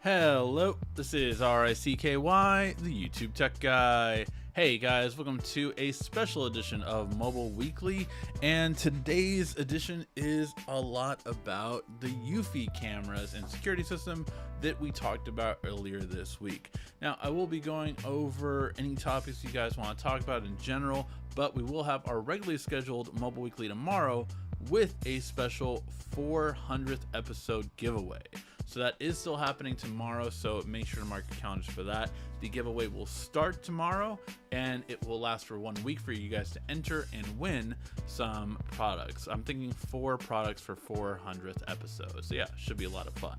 Hello, this is RICKY, the YouTube Tech Guy. Hey guys, welcome to a special edition of Mobile Weekly, and today's edition is a lot about the Eufy cameras and security system that we talked about earlier this week. Now, I will be going over any topics you guys want to talk about in general, but we will have our regularly scheduled Mobile Weekly tomorrow with a special 400th episode giveaway. So that is still happening tomorrow, so make sure to mark your calendars for that. The giveaway will start tomorrow, and it will last for 1 week for you guys to enter and win some products. I'm thinking 4 products for 400th episode. So yeah, should be a lot of fun.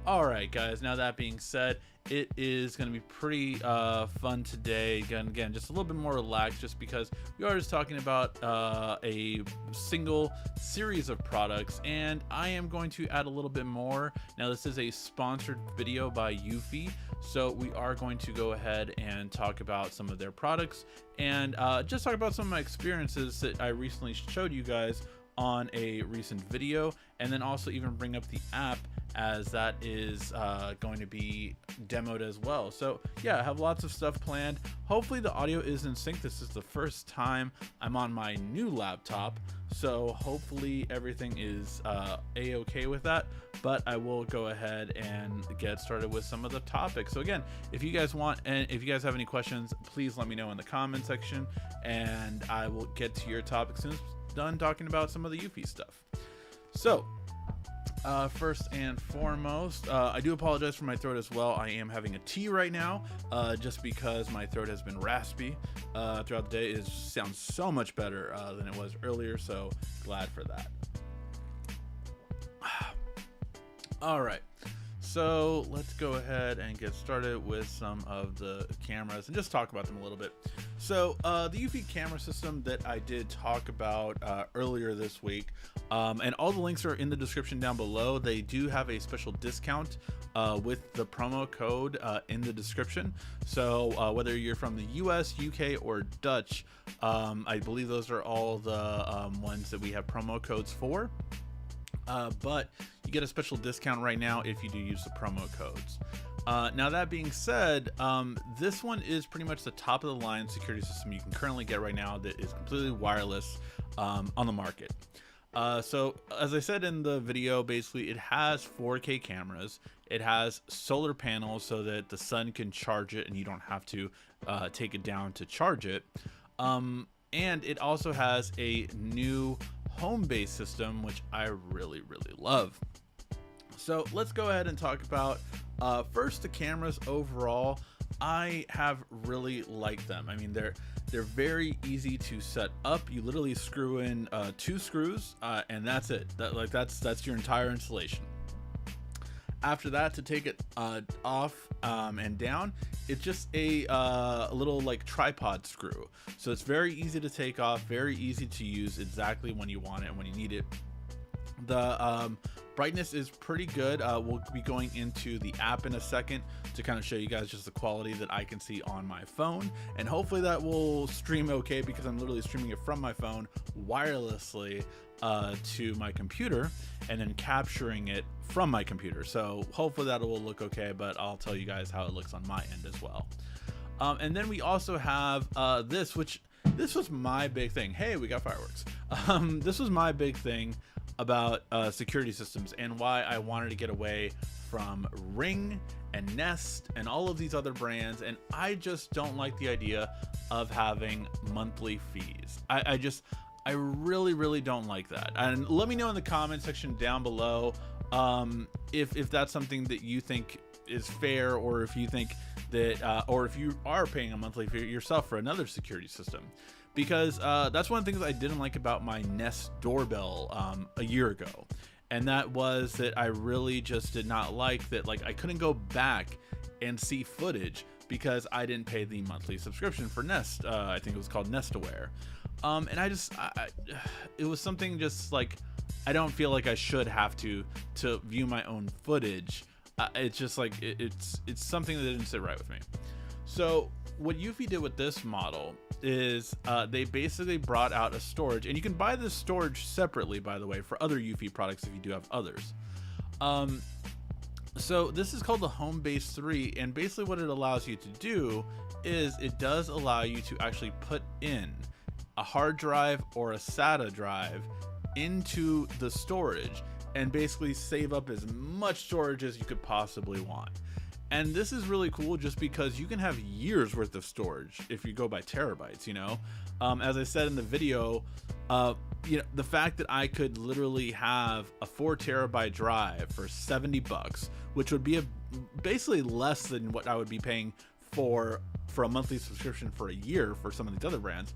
All right, guys, now that being said, it is going to be pretty fun today. Again, just a little bit more relaxed, just because we are just talking about a single series of products, and I am going to add a little bit more. Now, this is a sponsored video by Eufy, so we are going to go ahead and talk about some of their products and just talk about some of my experiences that I recently showed you guys on a recent video, and then also even bring up the app, as that is going to be demoed as well. So yeah, I have lots of stuff planned. Hopefully the audio is in sync. This is the first time I'm on my new laptop, so hopefully everything is a-okay with that. But I will go ahead and get started with some of the topics. So again, if you guys want, and if you guys have any questions, please let me know in the comment section, and I will get to your topics as soon as I'm done talking about some of the Eufy stuff. So first and foremost, I do apologize for my throat as well. I am having a tea right now, just because my throat has been raspy throughout the day. It sounds so much better than it was earlier, so glad for that. All right, so let's go ahead and get started with some of the cameras and just talk about them a little bit. So the Eufy camera system that I did talk about earlier this week, and all the links are in the description down below. They do have a special discount with the promo code in the description. So whether you're from the US, UK, or Dutch, I believe those are all the ones that we have promo codes for. But you get a special discount right now if you do use the promo codes. Now, that being said, this one is pretty much the top of the line security system you can currently get right now that is completely wireless on the market. So as I said in the video, basically it has 4K cameras. It has solar panels so that the sun can charge it and you don't have to take it down to charge it. And it also has a new home-based system, which I really love. So let's go ahead and talk about first the cameras overall. I have really liked them. I mean, they're very easy to set up. You literally screw in 2 screws and that's it. That's your entire installation. After that, to take it off and down, it's just a little like tripod screw. So it's very easy to take off, very easy to use exactly when you want it and when you need it. The brightness is pretty good. We'll be going into the app in a second to kind of show you guys just the quality that I can see on my phone, and hopefully that will stream okay, because I'm literally streaming it from my phone wirelessly to my computer and then capturing it from my computer. So hopefully that will look okay, but I'll tell you guys how it looks on my end as well. And then we also have this was my big thing. Hey, we got fireworks. This was my big thing about security systems and why I wanted to get away from Ring and Nest and all of these other brands, and I just don't like the idea of having monthly fees. I really don't like that. And let me know in the comment section down below if that's something that you think is fair, or if you think that or if you are paying a monthly fee yourself for another security system. Because that's one of the things I didn't like about my Nest doorbell a year ago, and that was that I really just did not like that. Like, I couldn't go back and see footage because I didn't pay the monthly subscription for Nest. I think it was called Nest Aware, and it was something just like I don't feel like I should have to view my own footage. It's just like it's something that didn't sit right with me. So what Eufy did with this model is they basically brought out a storage, and you can buy this storage separately, by the way, for other Eufy products if you do have others. So this is called the Home Base 3, and basically what it allows you to do is it does allow you to actually put in a hard drive or a SATA drive into the storage and basically save up as much storage as you could possibly want. And this is really cool just because you can have years worth of storage if you go by terabytes, you know. As I said in the video, you know, the fact that I could literally have a 4 terabyte drive for $70, which would be basically less than what I would be paying for a monthly subscription for a year for some of these other brands.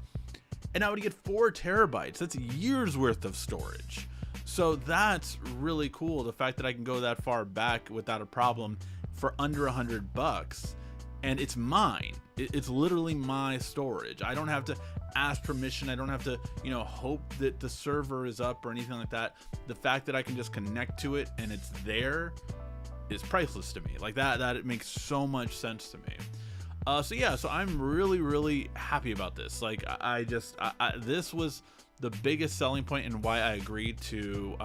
And I would get 4 terabytes. That's years worth of storage. So that's really cool. The fact that I can go that far back without a problem for under $100, and it's mine. It's literally my storage. I don't have to ask permission. I don't have to, you know, hope that the server is up or anything like that. The fact that I can just connect to it and it's there is priceless to me. Like that it makes so much sense to me. So yeah, so I'm really happy about this. Like I this was the biggest selling point and why I agreed to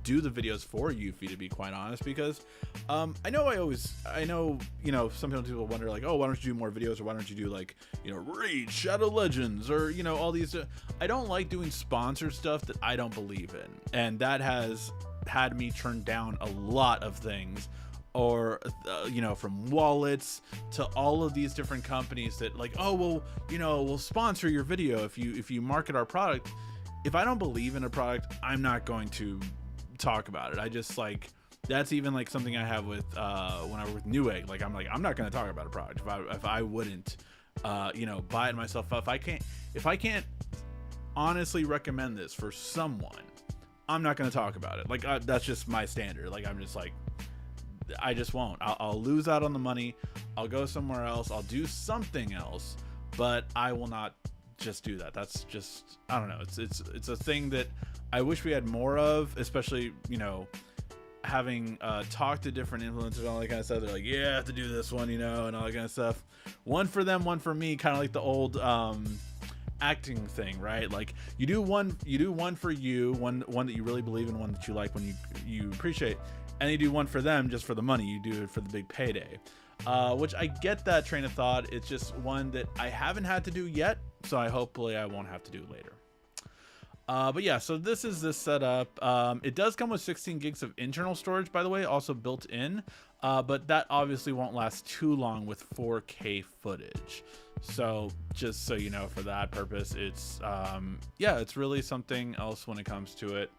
do the videos for Eufy, to be quite honest, because I know, you know, some people wonder like, oh, why don't you do more videos, or why don't you do like, you know, Raid, Shadow Legends, or, you know, all these. I don't like doing sponsored stuff that I don't believe in, and that has had me turn down a lot of things. Or you know, from wallets to all of these different companies that like, oh well, you know, we'll sponsor your video if you market our product. If I don't believe in a product, I'm not going to talk about it. I just like, that's even like something I have with when I work with Newegg. Like I'm not going to talk about a product if I wouldn't you know, buy it myself. If I can't honestly recommend this for someone, I'm not going to talk about it. Like that's just my standard. Like I'm just like, I just won't. I'll lose out on the money. I'll go somewhere else. I'll do something else, but I will not just do that. That's just, I don't know. It's a thing that I wish we had more of, especially, you know, having talked to different influencers and all that kind of stuff. They're like, yeah, I have to do this one, you know, and all that kind of stuff. One for them, one for me, kind of like the old acting thing, right? Like you do one for you, one that you really believe in, one that you like, one you appreciate. And you do one for them just for the money. You do it for the big payday, which I get that train of thought. It's just one that I haven't had to do yet, so hopefully I won't have to do later. But yeah, so this is the setup. It does come with 16 gigs of internal storage, by the way, also built in, but that obviously won't last too long with 4K footage. So just so you know, for that purpose, it's yeah, it's really something else when it comes to it.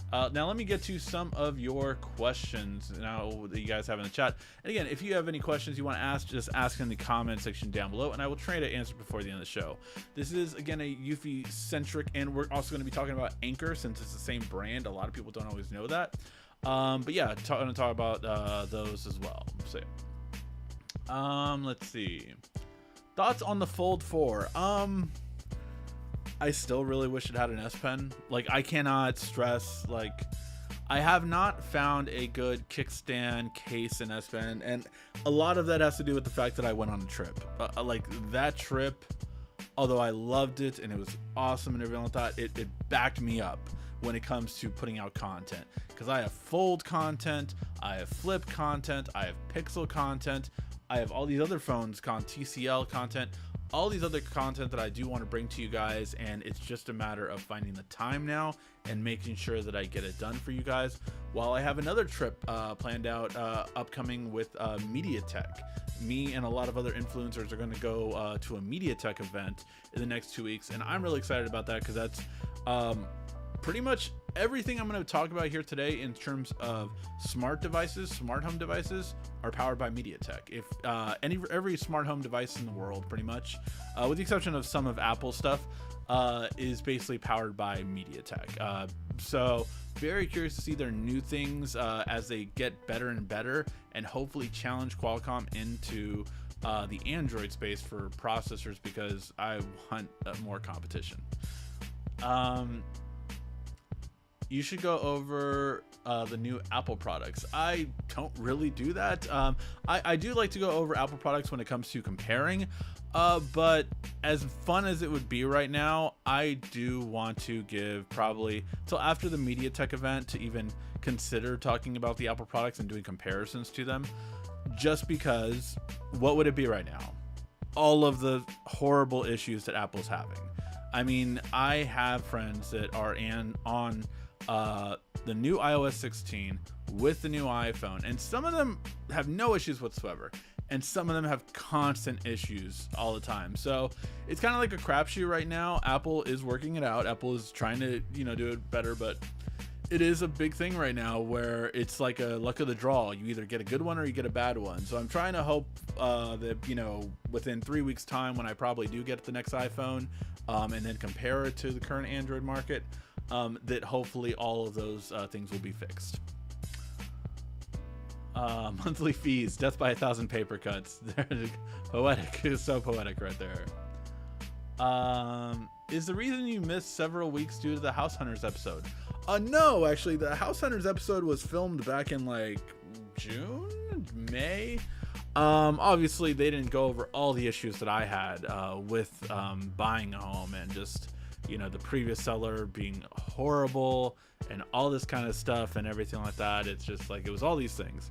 Now let me get to some of your questions now that you guys have in the chat. And again, if you have any questions you want to ask, just ask in the comment section down below, and I will try to answer before the end of the show. This is, again, a Eufy centric, and we're also going to be talking about Anker, since it's the same brand. A lot of people don't always know that. But yeah, I'm going to talk about those as well. So, let's see. Thoughts on the Fold 4? I still really wish it had an S Pen. Like, I cannot stress, like, I have not found a good kickstand case in S Pen, and a lot of that has to do with the fact that I went on a trip. Like, that trip, although I loved it and it was awesome and everyone thought, it backed me up when it comes to putting out content. Because I have fold content, I have flip content, I have pixel content, I have all these other phones, TCL content, all these other content that I do want to bring to you guys, and it's just a matter of finding the time now and making sure that I get it done for you guys, while I have another trip planned out upcoming with MediaTek. Me and a lot of other influencers are going to go to a MediaTek event in the next 2 weeks, and I'm really excited about that, because that's pretty much everything I'm going to talk about here today in terms of smart devices, smart home devices, are powered by MediaTek. If every smart home device in the world, pretty much, with the exception of some of Apple stuff, is basically powered by MediaTek. So very curious to see their new things as they get better and better, and hopefully challenge Qualcomm into the Android space for processors, because I want more competition. you should go over the new Apple products. I don't really do that. I do like to go over Apple products when it comes to comparing, but as fun as it would be right now, I do want to give probably till after the MediaTek event to even consider talking about the Apple products and doing comparisons to them, just because what would it be right now? All of the horrible issues that Apple's having. I mean, I have friends that are on the new iOS 16 with the new iPhone, and some of them have no issues whatsoever, and some of them have constant issues all the time. So it's kind of like a crapshoot right now. Apple is working it out. Apple is trying to, do it better, but it is a big thing right now where it's like a luck of the draw. You either get a good one or you get a bad one. So I'm trying to hope that, within 3 weeks time, when I probably do get the next iPhone, and then compare it to the current Android market, that hopefully all of those things will be fixed. Monthly fees, death by 1,000 paper cuts. Poetic. It's so poetic right there. Is the reason you missed several weeks due to the House Hunters episode? No, actually, the House Hunters episode was filmed back in like June, May. Obviously, they didn't go over all the issues that I had with buying a home and just, the previous seller being horrible and all this kind of stuff and everything like that. It's just like, it was all these things.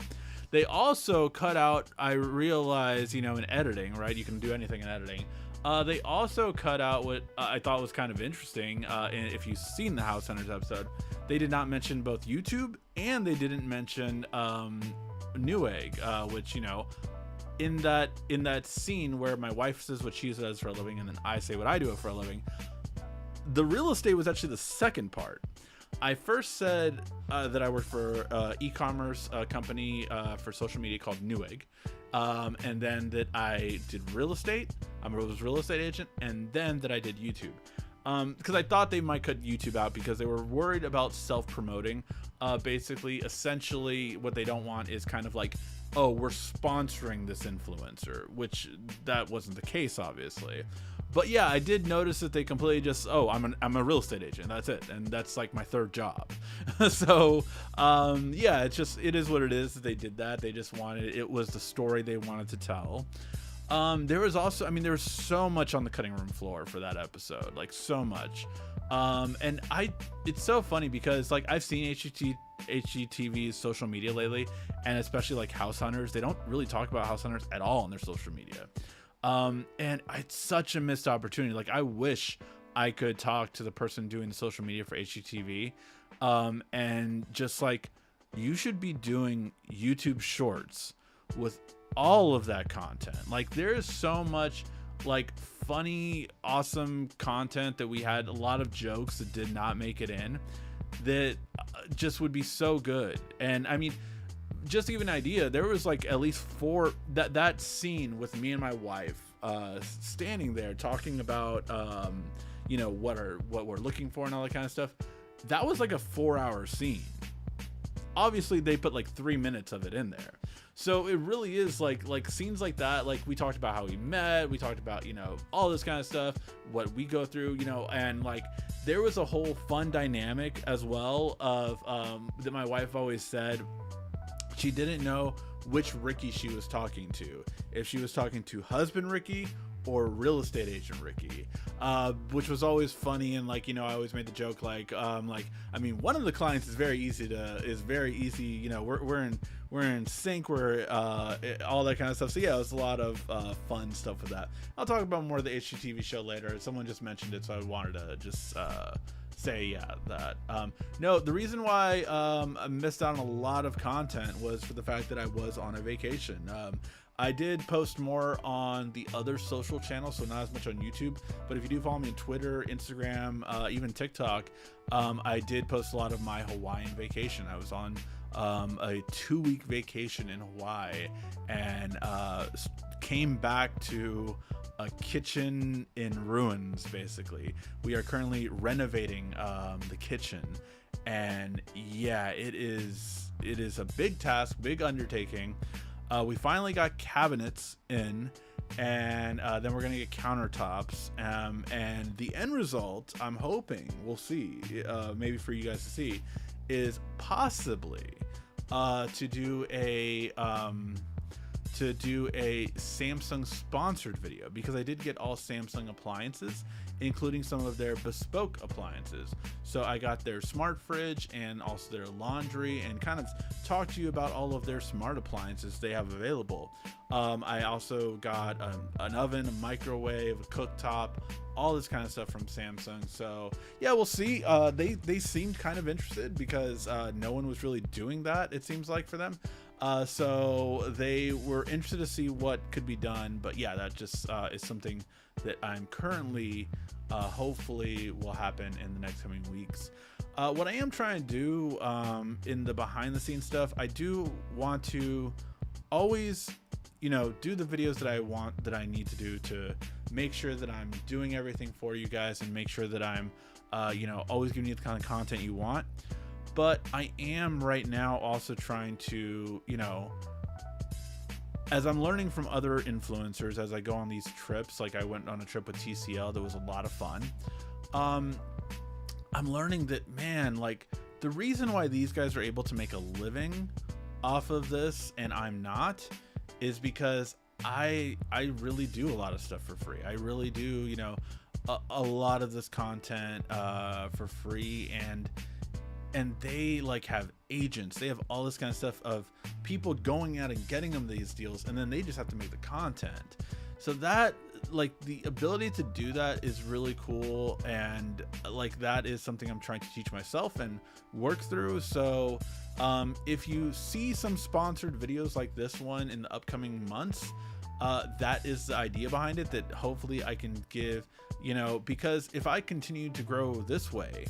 They also cut out, I realize, in editing, right? You can do anything in editing. They also cut out what I thought was kind of interesting. And if you've seen the House Hunters episode, they did not mention both YouTube and they didn't mention Newegg, which, in that scene where my wife says what she does for a living and then I say what I do for a living, the real estate was actually the second part. I first said that I worked for e-commerce company for social media called Newegg, and then that I did real estate. I was a real estate agent, and then that I did YouTube. Because I thought they might cut YouTube out because they were worried about self-promoting. Basically, essentially, what they don't want is kind of like, oh, we're sponsoring this influencer, which that wasn't the case, obviously. But yeah, I did notice that they completely just, oh, I'm a real estate agent. That's it. And that's like my third job. So, yeah, it is what it is that they did that. They just it was the story they wanted to tell. There was also, there was so much on the cutting room floor for that episode, like so much. And it's so funny because like I've seen HGTV's social media lately, and especially like House Hunters, they don't really talk about House Hunters at all on their social media. And it's such a missed opportunity. Like I wish I could talk to the person doing the social media for HGTV, and just like, you should be doing YouTube shorts with all of that content. Like there is so much like funny, awesome content that we had, a lot of jokes that did not make it in, that just would be so good. And just to give an idea, there was like at least 4 that scene with me and my wife standing there talking about what we're looking for and all that kind of stuff. That was like a 4-hour scene. Obviously they put like 3 minutes of it in there. So it really is like scenes like that. Like we talked about how we met, we talked about, all this kind of stuff, what we go through, and like there was a whole fun dynamic as well of that my wife always said she didn't know which Ricky she was talking to, if she was talking to husband Ricky or real estate agent Ricky, which was always funny. And like, I always made the joke like one of the clients is very easy, we're in sync, we're all that kind of stuff. So yeah, it was a lot of fun stuff with that. I'll talk about more of the HGTV show later. Someone just mentioned it, so I wanted to just say that. No, the reason why I missed out on a lot of content was for the fact that I was on a vacation. I did post more on the other social channels, so not as much on YouTube, but if you do follow me on Twitter, Instagram, even TikTok, I did post a lot of my Hawaiian vacation. I was on a 2-week vacation in Hawaii, and came back to a kitchen in ruins. Basically, we are currently renovating the kitchen, and yeah, it is a big task, big undertaking. We finally got cabinets in, and then we're gonna get countertops, and the end result, I'm hoping, we'll see, maybe for you guys to see, is possibly to do a Samsung sponsored video, because I did get all Samsung appliances, including some of their bespoke appliances. So I got their smart fridge and also their laundry, and kind of talk to you about all of their smart appliances they have available. I also got an oven, a microwave, a cooktop, all this kind of stuff from Samsung. So yeah, we'll see. They seemed kind of interested, because no one was really doing that, it seems like, for them. So they were interested to see what could be done. But yeah, that just is something that I'm currently hopefully will happen in the next coming weeks. What I am trying to do in the behind the scenes stuff, I do want to always, you know, do the videos that I need to do to make sure that I'm doing everything for you guys, and make sure that I'm you know, always giving you the kind of content you want. But I am right now also trying to, you know, as I'm learning from other influencers as I go on these trips, like I went on a trip with TCL that was a lot of fun. I'm learning that, man, like, the reason why these guys are able to make a living off of this and I'm not, is because I really do a lot of stuff for free. I really do, you know, a lot of this content for free, and they like have agents, they have all this kind of stuff of people going out and getting them these deals, and then they just have to make the content. So that, like, the ability to do that is really cool, and like that is something I'm trying to teach myself and work through. So if you see some sponsored videos like this one in the upcoming months, that is the idea behind it, that hopefully I can give, you know, because if I continue to grow this way,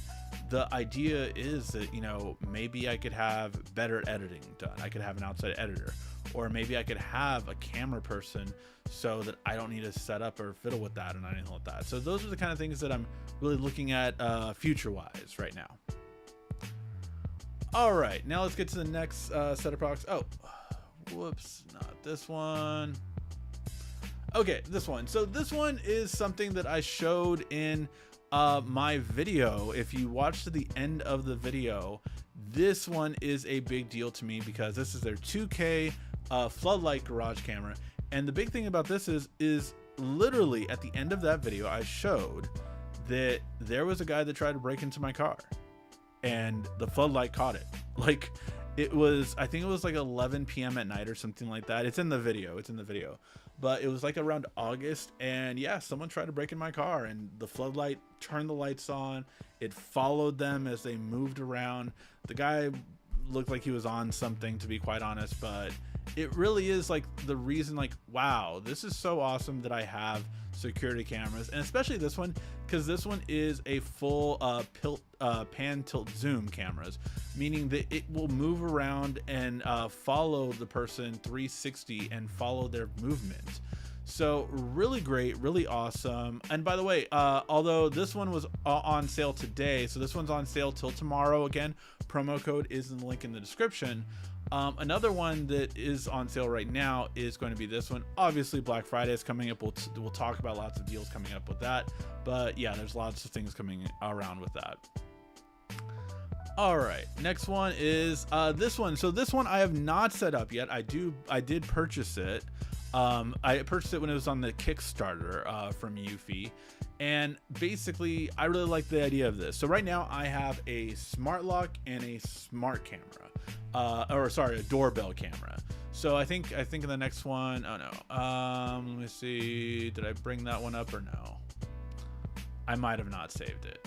the idea is that, you know, maybe I could have better editing done. I could have an outside editor, or maybe I could have a camera person so that I don't need to set up or fiddle with that and anything like that. So those are the kind of things that I'm really looking at future wise right now. All right, now let's get to the next set of products. Oh, whoops, not this one. Okay, this one. So this one is something that I showed in my video. If you watch to the end of the video, this one is a big deal to me, because this is their 2K floodlight garage camera. And the big thing about this is literally at the end of that video, I showed that there was a guy that tried to break into my car, and the floodlight caught it. Like, it was, I think it was like 11 p.m. at night or something like that. It's in the video. But it was like around August, and yeah, someone tried to break in my car, and the floodlight turned the lights on. It followed them as they moved around. The guy looked like he was on something, to be quite honest, but it really is like the reason, like, wow, this is so awesome that I have security cameras, and especially this one, because this one is a full pan tilt zoom cameras, meaning that it will move around and follow the person 360 and follow their movement. So really great, really awesome. And by the way, although this one was on sale today, so this one's on sale till tomorrow. Again, promo code is in the link in the description. Another one that is on sale right now is going to be this one. Obviously, Black Friday is coming up. We'll talk about lots of deals coming up with that. But yeah, there's lots of things coming around with that. All right, next one is this one. So this one I have not set up yet. I did purchase it. I purchased it when it was on the Kickstarter from Eufy. And basically, I really like the idea of this. So right now I have a smart lock and a smart camera. A doorbell camera. So I think in the next one, oh no, let me see, did I bring that one up or no? I might have not saved it.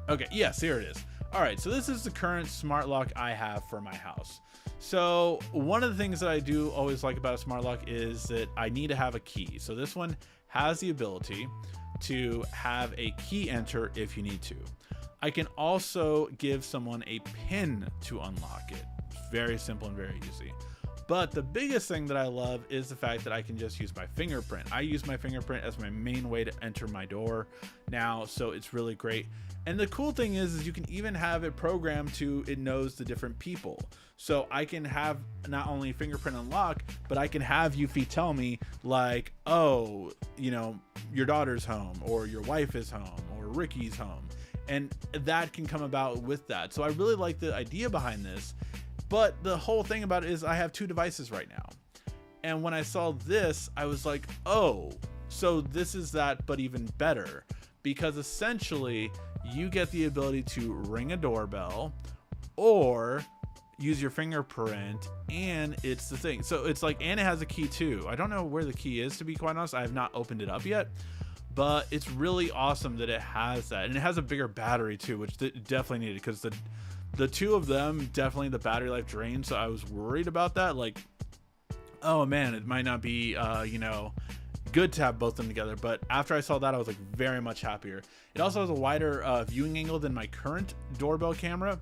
Okay, yes, here it is. All right, so this is the current smart lock I have for my house. So one of the things that I do always like about a smart lock is that I need to have a key. So this one has the ability to have a key enter if you need to. I can also give someone a pin to unlock it. Very simple and very easy. But the biggest thing that I love is the fact that I can just use my fingerprint. I use my fingerprint as my main way to enter my door now, so it's really great. And the cool thing is you can even have it programmed to, it knows the different people. So I can have not only fingerprint unlock, but I can have Eufy tell me like, oh, you know, your daughter's home, or your wife is home, or Ricky's home. And that can come about with that. So I really like the idea behind this. But the whole thing about it is I have 2 devices right now. And when I saw this, I was like, oh, so this is that, but even better. Because essentially you get the ability to ring a doorbell or use your fingerprint, and it's the thing. So it's like, and it has a key too. I don't know where the key is, to be quite honest. I have not opened it up yet, but it's really awesome that it has that. And it has a bigger battery too, which definitely needed, because the 2 of them, definitely the battery life drained. So I was worried about that. Like, oh man, it might not be, you know, good to have both of them together. But after I saw that, I was like very much happier. It also has a wider viewing angle than my current doorbell camera.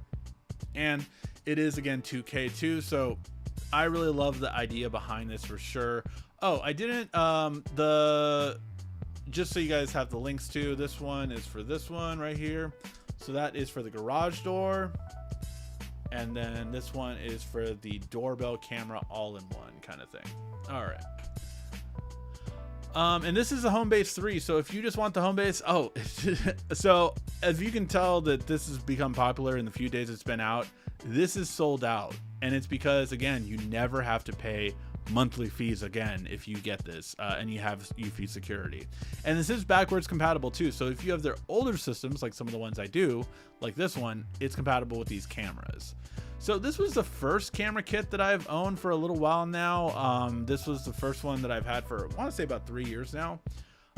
And it is, again, 2K too. So I really love the idea behind this for sure. Oh, I didn't, just so you guys have the links to, this one is for this one right here. So that is for the garage door. And then this one is for the doorbell camera all-in-one kind of thing. All right. And this is a home base 3. So if you just want the home base, oh, so as you can tell that this has become popular in the few days it's been out, this is sold out. And it's because, again, you never have to pay monthly fees again if you get this, and you have Eufy security. And this is backwards compatible too. So if you have their older systems, like some of the ones I do, like this one, it's compatible with these cameras. So this was the first camera kit that I've owned for a little while now. This was the first one that I've had for, I want to say, about 3 years now.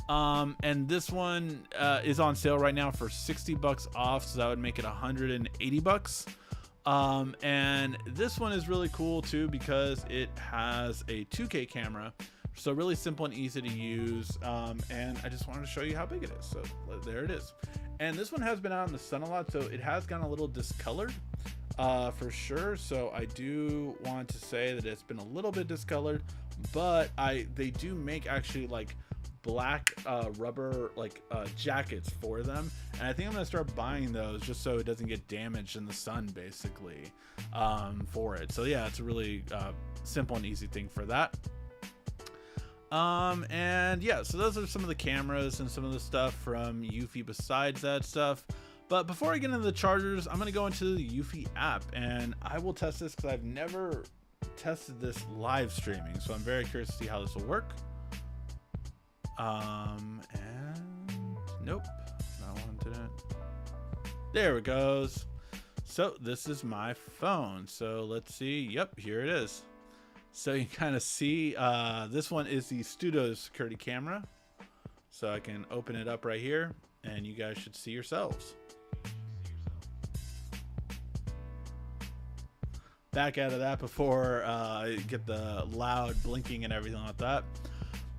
And this one is on sale right now for 60 bucks off, so that would make it 180 bucks. And this one is really cool too because it has a 2K camera, so really simple and easy to use. And I just wanted to show you how big it is. So there it is. And this one has been out in the sun a lot, so it has gotten a little discolored, for sure. So I do want to say that it's been a little bit discolored, but they do make actually like black rubber like jackets for them, and I think I'm gonna start buying those just so it doesn't get damaged in the sun, basically, for it. So yeah, it's a really simple and easy thing for that. And yeah, so those are some of the cameras and some of the stuff from Eufy besides that stuff. But before I get into the chargers, I'm gonna go into the Eufy app and I will test this because I've never tested this live streaming, so I'm very curious to see how this will work. And nope, not one today. There it goes. So this is my phone. So let's see. Yep, here it is. So you kind of see, this one is the studio security camera. So I can open it up right here and you guys should see yourselves. Back out of that before I get the loud blinking and everything like that.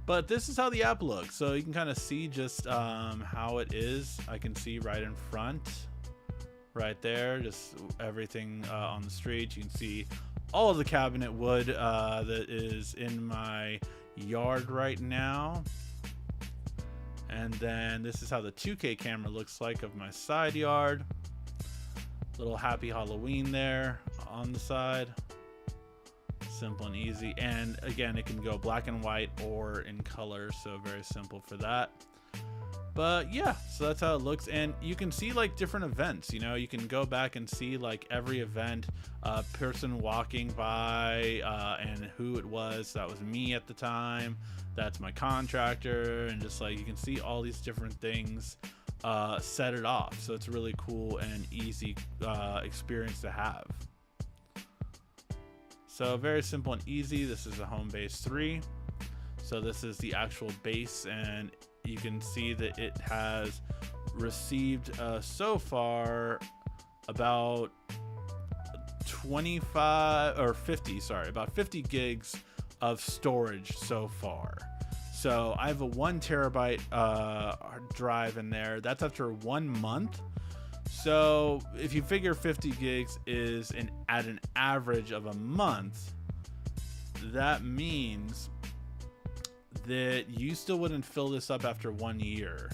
But this is how the app looks. So you can kind of see just how it is. I can see right in front, right there, just everything on the street. You can see all of the cabinet wood that is in my yard right now. And then this is how the 2K camera looks like of my side yard. Little happy Halloween there on the side. Simple and easy, and again it can go black and white or in color, so very simple for that. But yeah, so that's how it looks, and you can see like different events. You know, you can go back and see like every event, person walking by, and who it was. That was me at the time. That's my contractor, and just like you can see all these different things set it off. So it's a really cool and easy experience to have. So very simple and easy. This is a home base 3. So this is the actual base, and you can see that it has received so far about 25 or 50, sorry, about 50 gigs of storage so far. So I have a 1 terabyte drive in there. That's after 1 month. So if you figure 50 gigs is at an average of a month, that means that you still wouldn't fill this up after 1 year.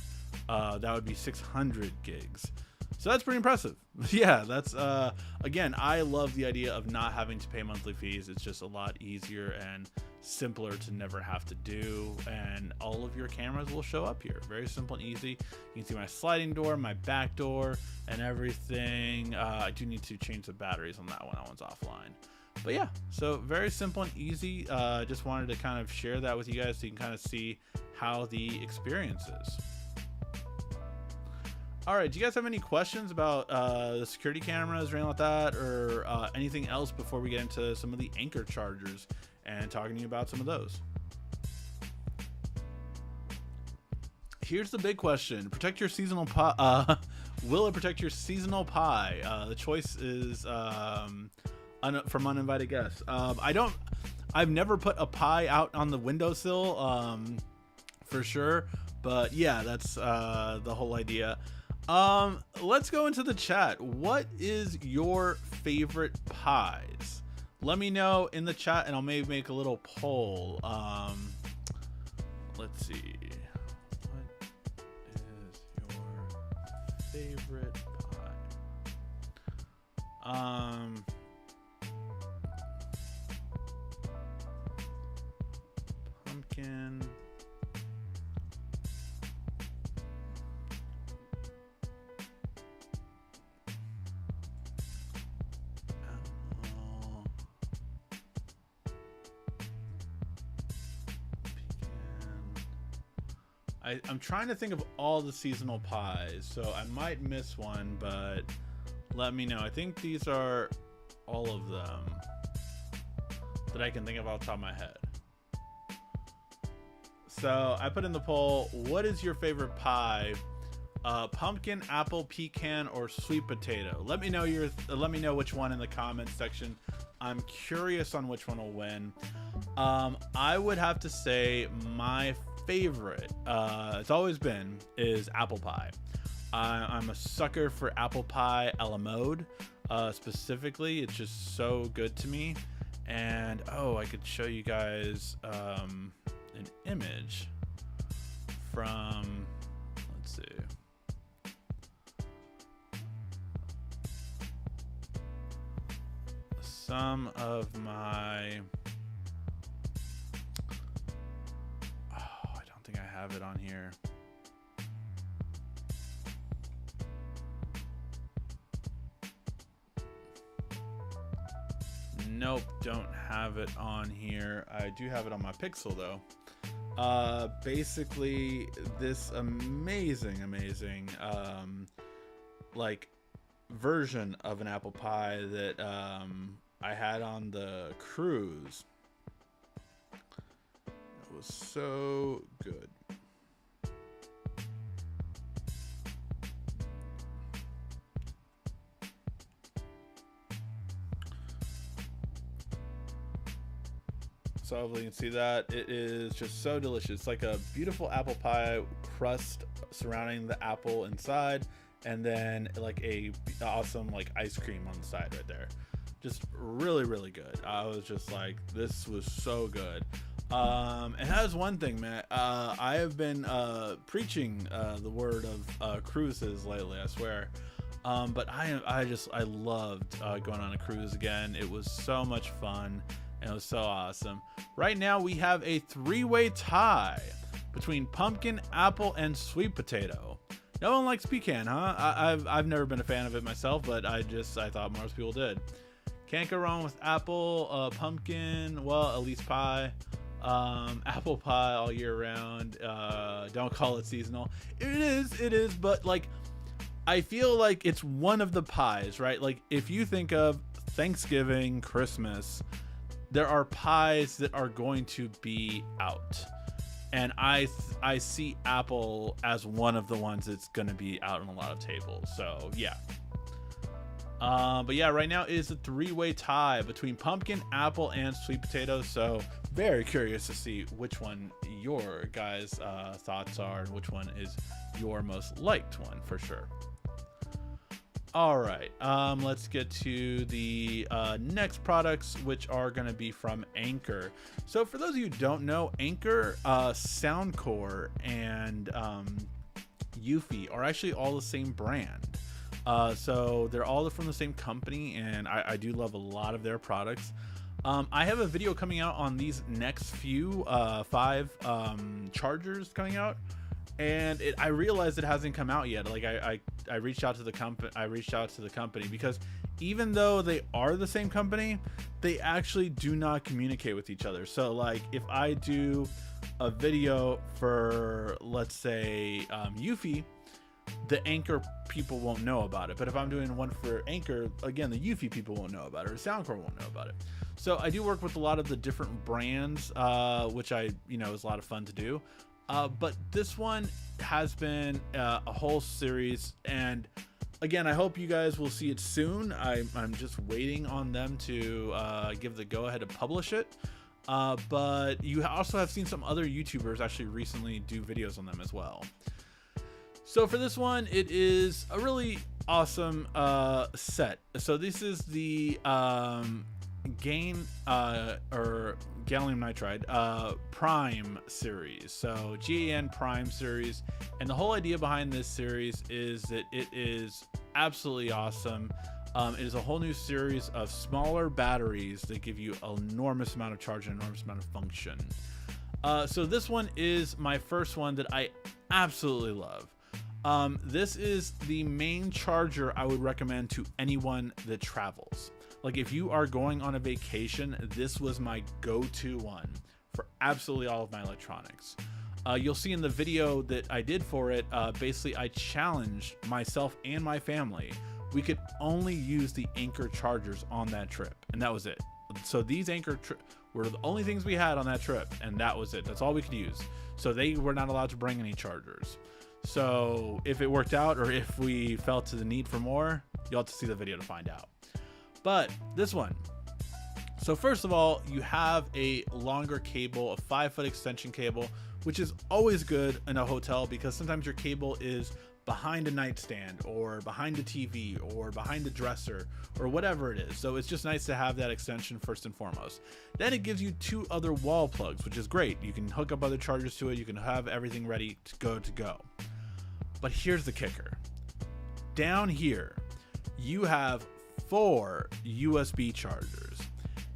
That would be 600 gigs. So that's pretty impressive. Yeah, that's again, I love the idea of not having to pay monthly fees. It's just a lot easier and simpler to never have to do, and all of your cameras will show up here. Very simple and easy. You can see my sliding door, my back door, and everything. I do need to change the batteries on that one. That one's offline. But yeah, so very simple and easy. Just wanted to kind of share that with you guys so you can kind of see how the experience is. All right, do you guys have any questions about the security cameras or anything like that, or anything else before we get into some of the Anker chargers and talking to you about some of those? Here's the big question. Protect your seasonal pie. Will it protect your seasonal pie? The choice is from uninvited guests. I've never put a pie out on the windowsill for sure, but yeah, that's the whole idea. Let's go into the chat. What is your favorite pies? Let me know in the chat, and I'll maybe make a little poll. Let's see. What is your favorite pie? Pumpkin. I'm trying to think of all the seasonal pies, so I might miss one, but let me know. I think these are all of them that I can think of off the top of my head. So I put in the poll, what is your favorite pie? Pumpkin, apple, pecan, or sweet potato? Let me know which one in the comments section. I'm curious on which one will win. I would have to say my favorite, it's always been, is apple pie. I'm a sucker for apple pie a la mode. Specifically, it's just so good to me. And I could show you guys an image from, let's see, some of my, I don't think I have it on here. Nope, don't have it on here. I do have it on my Pixel though. Basically this amazing like version of an apple pie that I had on the cruise. It was so good. So hopefully you can see that. It is just so delicious. It's like a beautiful apple pie crust surrounding the apple inside, and then like a awesome like ice cream on the side right there. Just really, really good. I was just like, this was so good. And that is one thing, man. I have been preaching the word of cruises lately, I swear. But I loved going on a cruise again. It was so much fun. And it was so awesome. Right now we have a three-way tie between pumpkin, apple, and sweet potato. No one likes pecan, huh? I've never been a fan of it myself, but I thought most people did. Can't go wrong with apple, pumpkin, well, at least pie. Apple pie all year round. Don't call it seasonal. It is, but like, I feel like it's one of the pies, right? Like if you think of Thanksgiving, Christmas, there are pies that are going to be out, and I see apple as one of the ones that's going to be out on a lot of tables. So yeah, but yeah, right now it is a three-way tie between pumpkin, apple, and sweet potato. So very curious to see which one your guys thoughts are and which one is your most liked one for sure. All right, let's get to the next products, which are going to be from Anker. So for those of you who don't know, Anker, Soundcore, and Eufy are actually all the same brand. So they're all from the same company, and I do love a lot of their products. I have a video coming out on these next few 5 chargers coming out, and I realized it hasn't come out yet. Like I reached out to the company because even though they are the same company, they actually do not communicate with each other. So like if I do a video for, let's say, Eufy, the Anker people won't know about it. But if I'm doing one for Anker, again, the Eufy people won't know about it, or Soundcore won't know about it. So I do work with a lot of the different brands, which is a lot of fun to do. But this one has been a whole series, and again, I hope you guys will see it soon. I'm just waiting on them to give the go-ahead to publish it. But you also have seen some other YouTubers actually recently do videos on them as well. So for this one, it is a really awesome set. So this is the gallium nitride Prime series. So GAN Prime series, and the whole idea behind this series is that it is absolutely awesome. It is a whole new series of smaller batteries that give you an enormous amount of charge and an enormous amount of function. So this one is my first one that I absolutely love. This is the main charger I would recommend to anyone that travels. Like if you are going on a vacation, this was my go-to one for absolutely all of my electronics. You'll see in the video that I did for it, basically I challenged myself and my family. We could only use the Anker chargers on that trip, and that was it. So these Anker were the only things we had on that trip, and that was it. That's all we could use. So they were not allowed to bring any chargers. So if it worked out, or if we felt to the need for more, you'll have to see the video to find out. But this one, so first of all, you have a longer cable, a 5-foot extension cable, which is always good in a hotel because sometimes your cable is behind a nightstand or behind a TV or behind a dresser or whatever it is. So it's just nice to have that extension first and foremost. Then it gives you 2 other wall plugs, which is great. You can hook up other chargers to it. You can have everything ready to go. But here's the kicker. Down here, you have 4 USB chargers,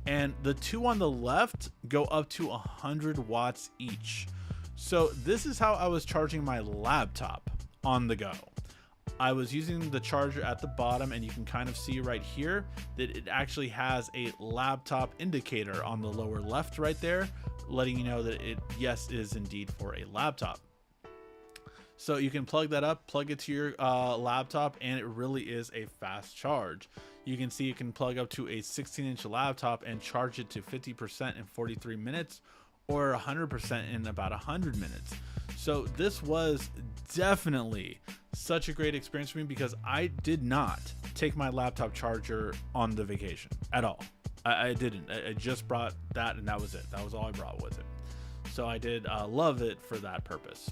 and the 2 on the left go up to 100 watts each. So this is how I was charging my laptop on the go. I was using the charger at the bottom, and you can kind of see right here that it actually has a laptop indicator on the lower left right there, letting you know that it, yes, is indeed for a laptop. So you can plug that up, plug it to your laptop, and it really is a fast charge. You can see you can plug up to a 16-inch laptop and charge it to 50% in 43 minutes or 100% in about 100 minutes. So this was definitely such a great experience for me because I did not take my laptop charger on the vacation at all. I didn't. I just brought that, and that was it. That was all I brought with it. So I did love it for that purpose.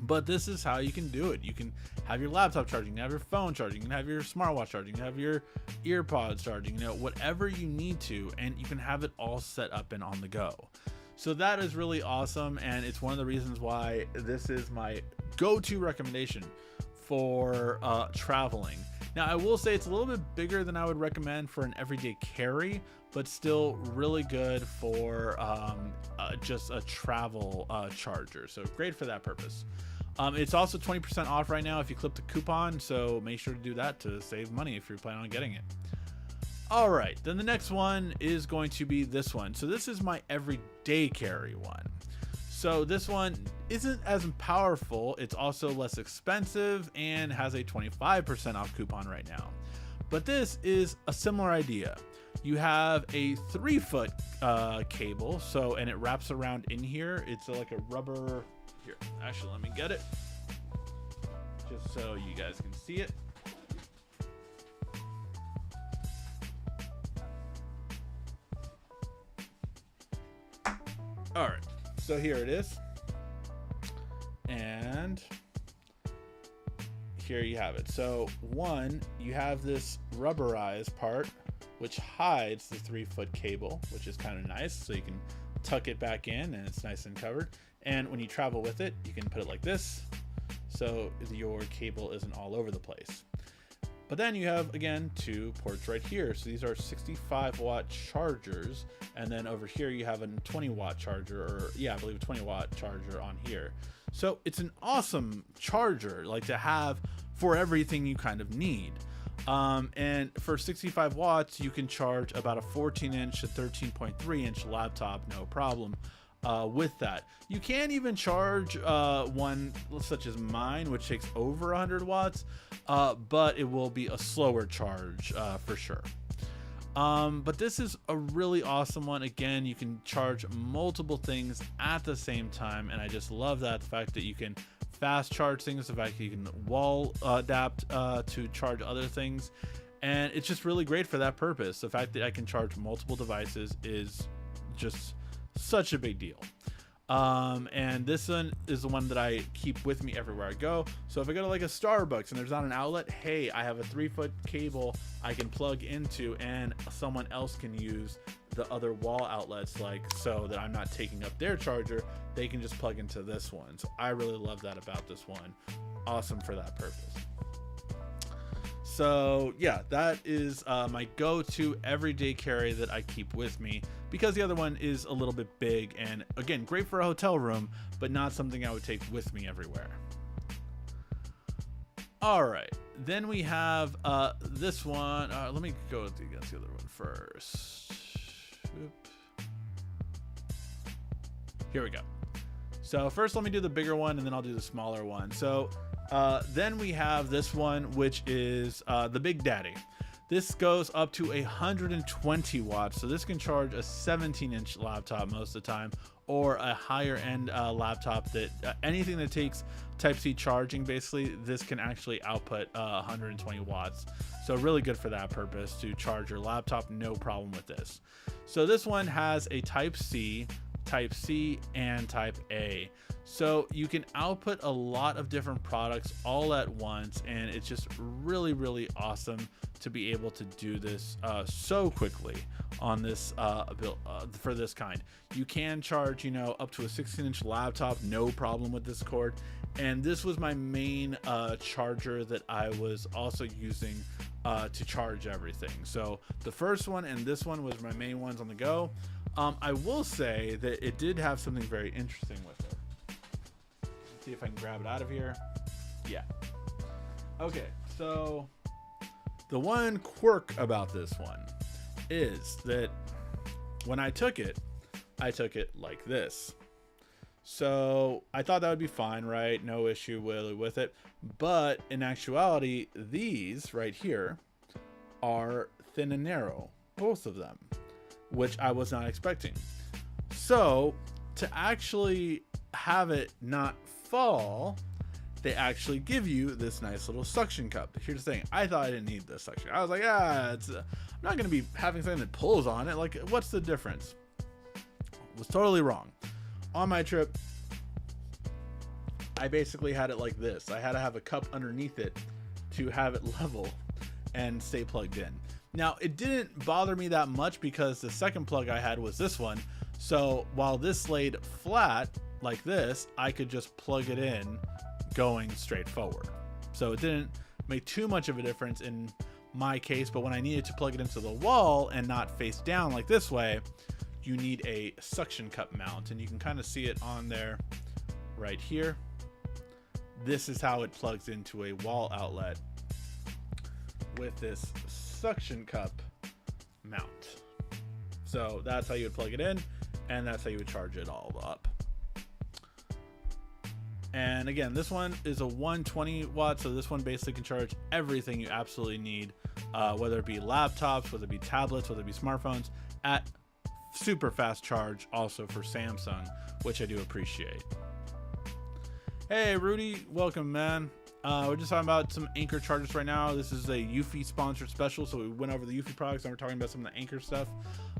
But this is how you can do it. You can have your laptop charging, you can have your phone charging, you can have your smartwatch charging, you can have your earpods charging, whatever you need to, and you can have it all set up and on the go. So that is really awesome, and it's one of the reasons why this is my go-to recommendation for traveling. Now, I will say it's a little bit bigger than I would recommend for an everyday carry, but still really good for just a travel charger. So great for that purpose. It's also 20% off right now if you clip the coupon, so make sure to do that to save money if you're planning on getting it. All right, then the next one is going to be this one. So this is my everyday carry one. So this one isn't as powerful. It's also less expensive and has a 25% off coupon right now. But this is a similar idea. You have a 3-foot cable, and it wraps around in here. It's like a rubber. Here, actually, let me get it, just so you guys can see it. All right, so here it is, and here you have it. So one, you have this rubberized part which hides the 3-foot cable, which is kind of nice, so you can tuck it back in and it's nice and covered. And when you travel with it, you can put it like this so your cable isn't all over the place. But then you have, again, 2 ports right here. So these are 65-watt chargers, and then over here you have a 20-watt charger, or yeah, I believe a 20-watt charger on here. So it's an awesome charger, like, to have for everything you kind of need. And for 65 watts, you can charge about a 14-inch to 13.3-inch laptop, no problem. With that, you can even charge one such as mine, which takes over 100 watts, but it will be a slower charge for sure. But this is a really awesome one. Again, you can charge multiple things at the same time, and I just love that, the fact that you can fast charge things, the fact that you can wall adapt to charge other things, and it's just really great for that purpose. The fact that I can charge multiple devices is just such a big deal. And this one is the one that I keep with me everywhere I go. So if I go to like a Starbucks and there's not an outlet, hey, I have a 3-foot cable I can plug into, and someone else can use the other wall outlets, like, so that I'm not taking up their charger. They can just plug into this one. So I really love that about this one. Awesome for that purpose. So yeah, that is my go-to everyday carry that I keep with me, because the other one is a little bit big and, again, great for a hotel room, but not something I would take with me everywhere. All right, then we have this one. Let me go against the other one first. Oop. Here we go. So first, let me do the bigger one, and then I'll do the smaller one. So then we have this one, which is the Big Daddy. This goes up to 120 watts, so this can charge a 17-inch laptop most of the time, or a higher end laptop that anything that takes Type-C charging, basically, this can actually output 120 watts. So really good for that purpose, to charge your laptop, no problem with this. So this one has a Type-C, Type-C, and Type-A. So you can output a lot of different products all at once, and it's just really, really awesome to be able to do this so quickly on this build for this kind. You can charge, you know, up to a 16-inch laptop, no problem with this cord. And this was my main charger that I was also using to charge everything. So the first one and this one was my main ones on the go. I will say that it did have something very interesting with it. Let's see if I can grab it out of here. Yeah. Okay, so the one quirk about this one is that when I took it like this. So I thought that would be fine, right? No issue really with it. But in actuality, these right here are thin and narrow, both of them, which I was not expecting. So to actually have it not fall, they actually give you this nice little suction cup. Here's the thing, I thought I didn't need this suction. I was like, I'm not gonna be having something that pulls on it. Like, what's the difference? Was totally wrong. On my trip, I basically had it like this. I had to have a cup underneath it to have it level and stay plugged in. Now, it didn't bother me that much because the second plug I had was this one. So while this laid flat like this, I could just plug it in going straight forward. So it didn't make too much of a difference in my case, but when I needed to plug it into the wall and not face down like this way, you need a suction cup mount, and you can kind of see it on there right here. This is how it plugs into a wall outlet with this suction cup mount. So that's how you would plug it in, and that's how you would charge it all up. And again, this one is a 120 watt, so this one basically can charge everything you absolutely need, whether it be laptops, whether it be tablets, whether it be smartphones, at super fast charge, also for Samsung, which I do appreciate. Hey Rudy, welcome man. We're just talking about some Anker chargers right now. This is a Eufy sponsored special, so we went over the Eufy products and we're talking about some of the Anker stuff.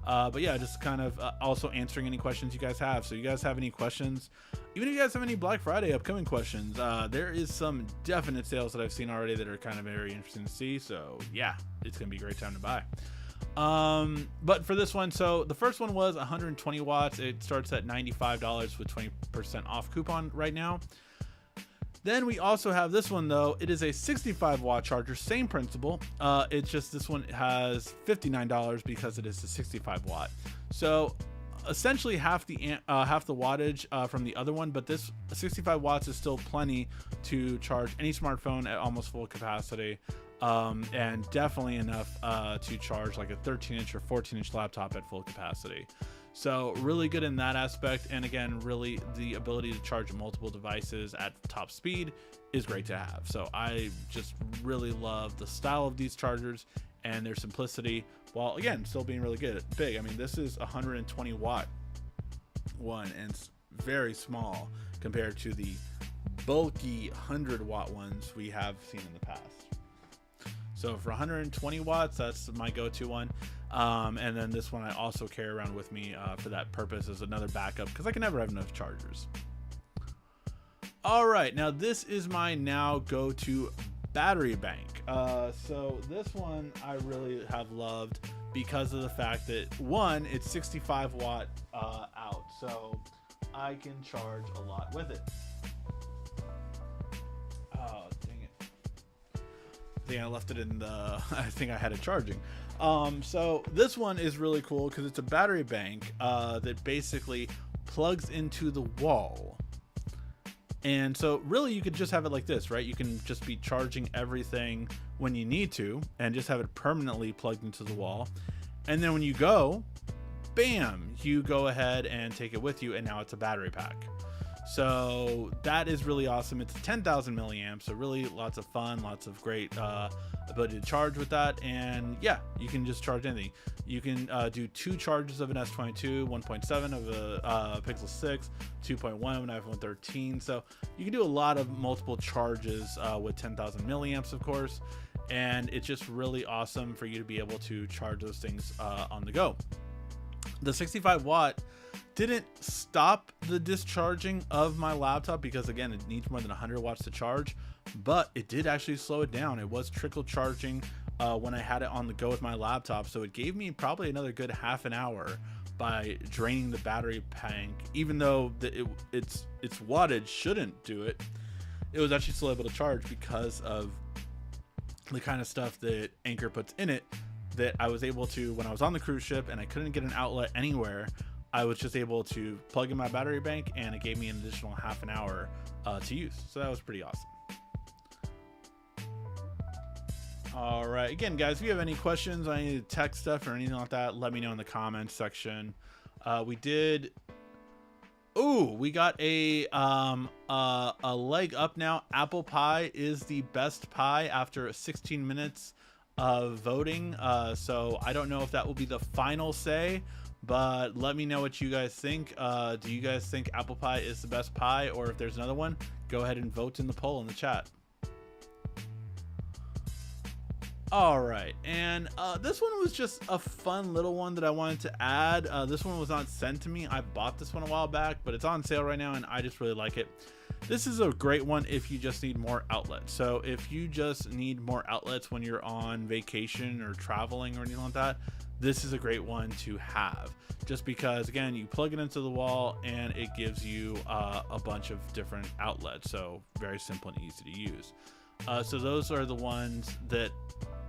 But yeah, just kind of also answering any questions you guys have. So you guys have any questions, even if you guys have any Black Friday upcoming questions, there is some definite sales that I've seen already that are kind of very interesting to see. So yeah, it's gonna be a great time to buy. But for this one, so the first one was 120 watts. It starts at $95 with 20% off coupon right now. Then we also have this one though. It is a 65 watt charger, same principle. It's just this one has $59 because it is a 65 watt. So essentially half the wattage from the other one, but this 65 watts is still plenty to charge any smartphone at almost full capacity. And definitely enough to charge like a 13-inch or 14-inch laptop at full capacity. So really good in that aspect. And again, really the ability to charge multiple devices at top speed is great to have. So I just really love the style of these chargers and their simplicity, while again still being really big. I mean, this is 120 watt one and it's very small compared to the bulky 100 watt ones we have seen in the past. So for 120 watts, that's my go-to one. And then this one I also carry around with me for that purpose as another backup, because I can never have enough chargers. All right, now this is my now go-to battery bank. So this one I really have loved because of the fact that, one, it's 65 watt out, so I can charge a lot with it. I left it in the I think I had it charging. So this one is really cool because it's a battery bank that basically plugs into the wall. And so really you could just have it like this, right? You can just be charging everything when you need to and just have it permanently plugged into the wall. And then when you go, bam, you go ahead and take it with you, and now it's a battery pack. So that is really awesome. It's 10,000 milliamps, so really lots of fun, lots of great ability to charge with that. And yeah, you can just charge anything. You can do 2 charges of an S22, 1.7 of a Pixel 6, 2.1 of an iPhone 13. So you can do a lot of multiple charges with 10,000 milliamps, of course. And it's just really awesome for you to be able to charge those things on the go. The 65 watt didn't stop the discharging of my laptop because again it needs more than 100 watts to charge, but it did actually slow it down. It was trickle charging when I had it on the go with my laptop, so it gave me probably another good half an hour by draining the battery bank. Even though its wattage shouldn't do it, it was actually still able to charge because of the kind of stuff that Anker puts in it, that I was able to, when I was on the cruise ship and I couldn't get an outlet anywhere, I was just able to plug in my battery bank and it gave me an additional half an hour to use. So that was pretty awesome. All right, again, guys, if you have any questions on any tech stuff or anything like that, let me know in the comments section. We got a leg up now. Apple pie is the best pie after 16 minutes of voting. So I don't know if that will be the final say, but let me know what you guys think. Do you guys think apple pie is the best pie, or if there's another one, go ahead and vote in the poll in the chat. All right, and this one was just a fun little one that I wanted to add. This one was not sent to me. I bought this one a while back, but it's on sale right now and I just really like it. This is a great one if you just need more outlets. So if you just need more outlets when you're on vacation or traveling or anything like that, this is a great one to have, just because again, you plug it into the wall and it gives you a bunch of different outlets. So very simple and easy to use. So those are the ones that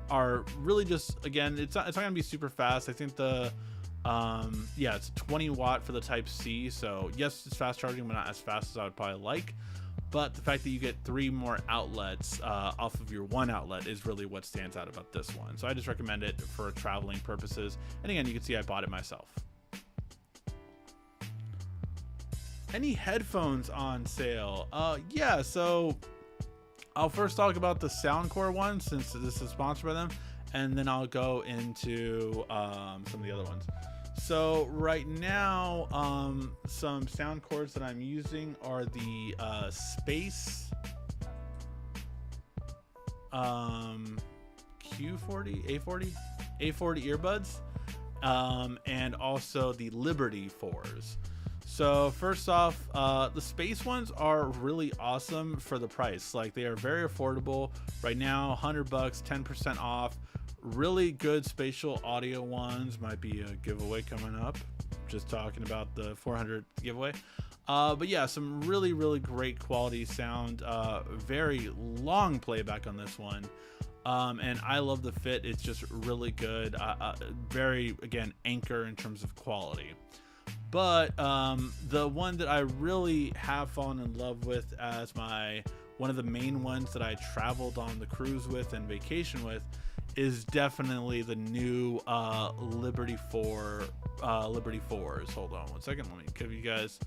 are really just, again, it's not gonna be super fast. I think the yeah, it's 20 watt for the type C, so yes, it's fast charging, but not as fast as I would probably like. But the fact that you get 3 more outlets off of your one outlet is really what stands out about this one. So I just recommend it for traveling purposes. And again, you can see I bought it myself. Any headphones on sale? Yeah, so I'll first talk about the Soundcore one since this is sponsored by them, and then I'll go into some of the other ones. So right now, some sound cords that I'm using are the Space A40 earbuds, and also the Liberty 4s. So first off, the space ones are really awesome for the price. Like, they are very affordable right now, $100, 10% off. Really good spatial audio ones. Might be a giveaway coming up. Just talking about the 400 giveaway. But yeah, some really great quality sound. Very long playback on this one. And I love the fit. It's just really good. Very, again, Anker in terms of quality. But the one that I really have fallen in love with as one of the main ones that I traveled on the cruise with and vacation with is definitely the new Liberty 4s. Hold on one second. Let me give you guys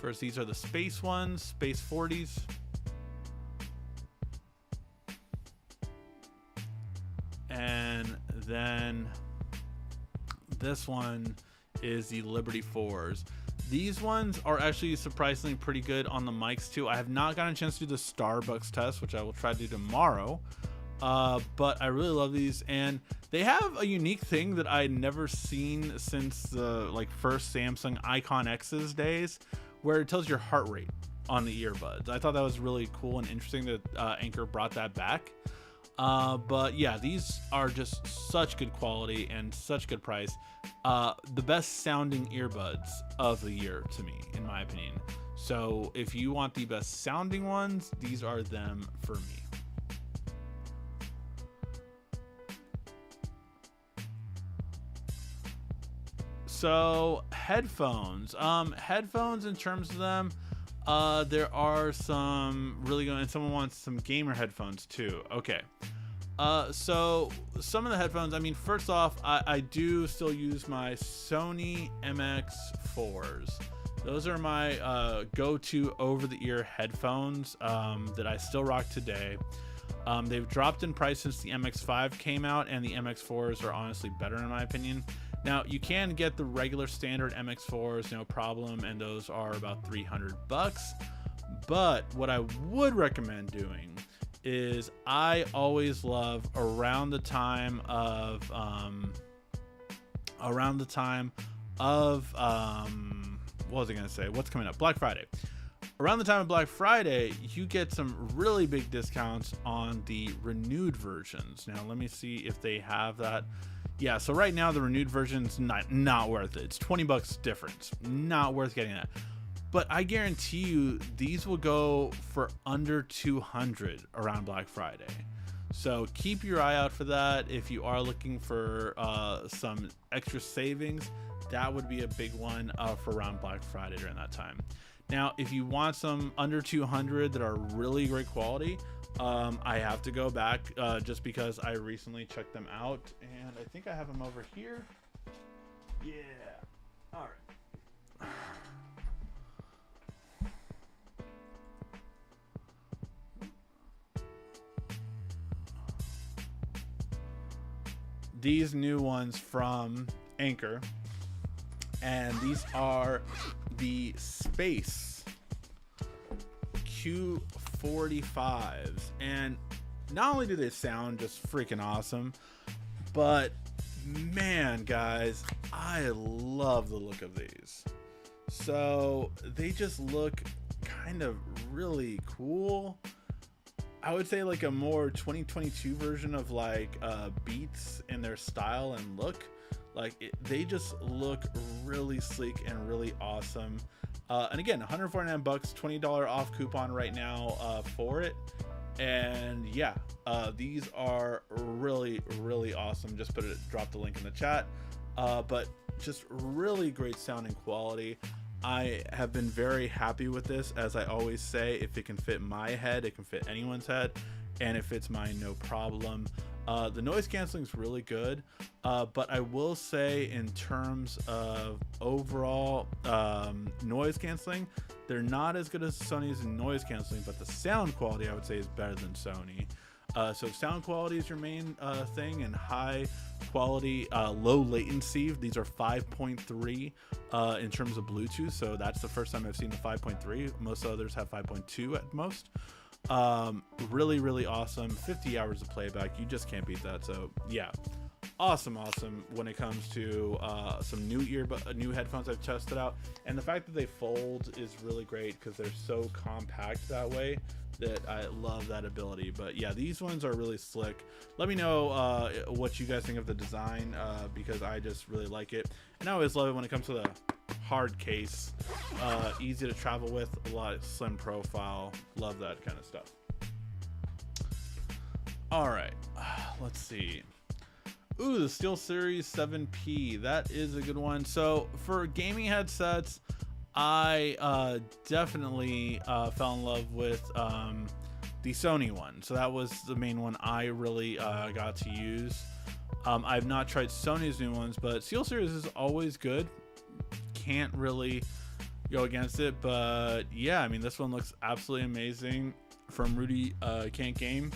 first. These are the space ones, space 40s. And then this one is the Liberty 4s. These ones are actually surprisingly pretty good on the mics too. I have not gotten a chance to do the Starbucks test, which I will try to do tomorrow. But I really love these, and they have a unique thing that I'd never seen since the first Samsung Icon X's days, where it tells your heart rate on the earbuds. I thought that was really cool and interesting that Anker brought that back. But yeah, these are just such good quality and such good price. The best sounding earbuds of the year to me, in my opinion. So if you want the best sounding ones, these are them for me. So headphones, in terms of them, there are some really good, and someone wants some gamer headphones too. Okay. So some of the headphones, I mean, first off, I do still use my Sony MX4s. Those are my go-to over-the-ear headphones that I still rock today. They've dropped in price since the MX5 came out, and the MX4s are honestly better in my opinion. Now, you can get the regular standard MX4s, no problem, and those are about $300. But what I would recommend doing is, I always love around the time of what was I gonna say? What's coming up? Black Friday. Around the time of Black Friday, you get some really big discounts on the renewed versions. Now, let me see if they have that. Yeah, so right now the renewed version's not worth it. It's $20 difference. Not worth getting that. But I guarantee you these will go for under $200 around Black Friday. So keep your eye out for that. If you are looking for some extra savings, that would be a big one for around Black Friday during that time. Now, if you want some under $200 that are really great quality, I have to go back just because I recently checked them out, and I think I have them over here. Yeah. All right. These new ones from Anker, and these are the Space Q45s, and not only do they sound just freaking awesome, but man, guys, I love the look of these. So they just look kind of really cool. I would say like a more 2022 version of Beats in their style and look. They just look really sleek and really awesome. And again, $149, $20 off coupon right now for it. And yeah, these are really awesome. Just drop the link in the chat. But just really great sounding quality. I have been very happy with this. As I always say, if it can fit my head, it can fit anyone's head, and it fits mine, no problem. The noise canceling is really good, but I will say in terms of overall noise canceling, they're not as good as Sony's in noise canceling, but the sound quality I would say is better than Sony. So sound quality is your main thing, and high quality, low latency. These are 5.3 in terms of Bluetooth, so that's the first time I've seen the 5.3. Most others have 5.2 at most. Really awesome. 50 hours of playback, you just can't beat that. So yeah, awesome when it comes to some new headphones I've tested out. And the fact that they fold is really great because they're so compact that way, that I love that ability. But yeah, these ones are really slick. Let me know what you guys think of the design, because I just really like it. And I always love it when it comes to the hard case, easy to travel with, a lot of slim profile. Love that kind of stuff. All right, let's see. Ooh, the SteelSeries 7P, that is a good one. So for gaming headsets, I definitely fell in love with the Sony one. So that was the main one I really got to use. I've not tried Sony's new ones, but SteelSeries is always good. Can't really go against it. But yeah, I mean, this one looks absolutely amazing from Rudy Can't Game.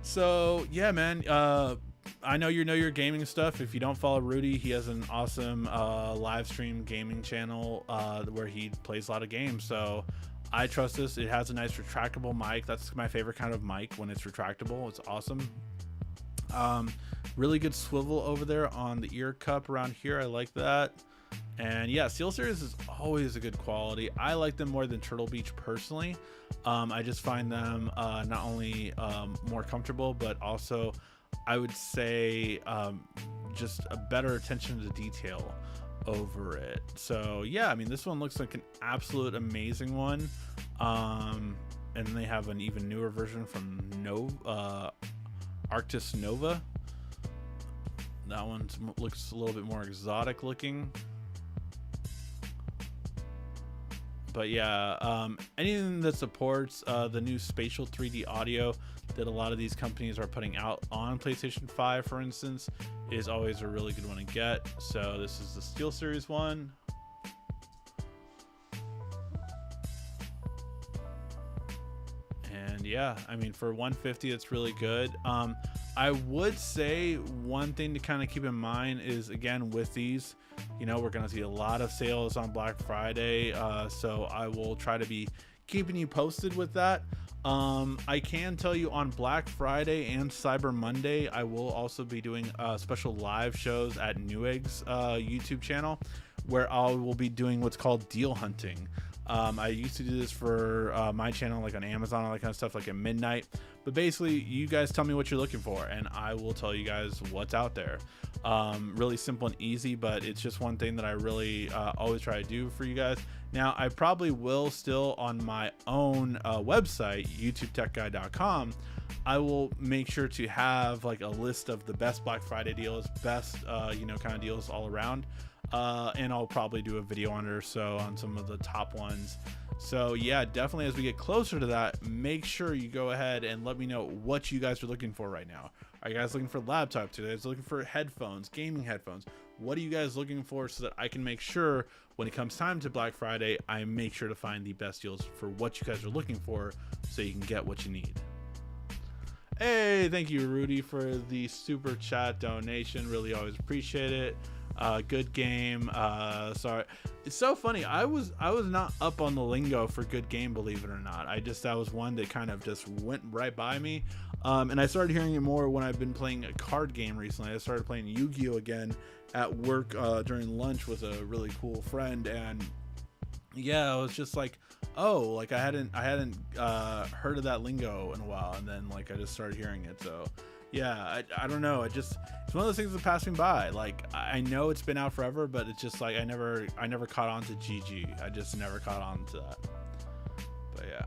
So yeah, man, I know your gaming stuff. If you don't follow Rudy, he has an awesome live stream gaming channel where he plays a lot of games. So I trust this. It has a nice retractable mic. That's my favorite kind of mic, when it's retractable. It's awesome. Really good swivel over there on the ear cup around here. I like that. And yeah, SteelSeries is always a good quality. I like them more than Turtle Beach personally. I just find them not only more comfortable, but also I would say just a better attention to detail over it. So yeah, I mean, this one looks like an absolute amazing one. And then they have an even newer version from Arctis Nova. That one looks a little bit more exotic looking. But yeah, anything that supports the new spatial 3D audio that a lot of these companies are putting out on PlayStation 5, for instance, is always a really good one to get. So this is the SteelSeries one. And yeah, I mean, for $150, it's really good. I would say one thing to kind of keep in mind is, again, with these, you know, we're going to see a lot of sales on Black Friday. So I will try to be keeping you posted with that. I can tell you on Black Friday and Cyber Monday, I will also be doing special live shows at Newegg's YouTube channel, where I will be doing what's called deal hunting. I used to do this for my channel, like on Amazon, all that kind of stuff, like at midnight. But basically, you guys tell me what you're looking for, and I will tell you guys what's out there. Really simple and easy, but it's just one thing that I really always try to do for you guys. Now, I probably will still on my own website, youtubetechguy.com. I will make sure to have like a list of the best Black Friday deals, best kind of deals all around. And I'll probably do a video on it or so on some of the top ones. So yeah, definitely as we get closer to that, make sure you go ahead and let me know what you guys are looking for right now. Are you guys looking for laptops? Are you guys looking for headphones, gaming headphones? What are you guys looking for, so that I can make sure when it comes time to Black Friday, I make sure to find the best deals for what you guys are looking for, so you can get what you need. Hey, thank you, Rudy, for the super chat donation. Really always appreciate it. Good game. Sorry, it's so funny. I was not up on the lingo for good game, believe it or not. That was one that kind of just went right by me. And I started hearing it more when I've been playing a card game recently. I started playing Yu-Gi-Oh again at work during lunch with a really cool friend, and yeah, I was just like, oh, like I hadn't heard of that lingo in a while, and then like I just started hearing it. So yeah, I don't know. It's one of those things that passed me by. Like, I know it's been out forever, but it's just like I never caught on to GG. I just never caught on to that. But yeah.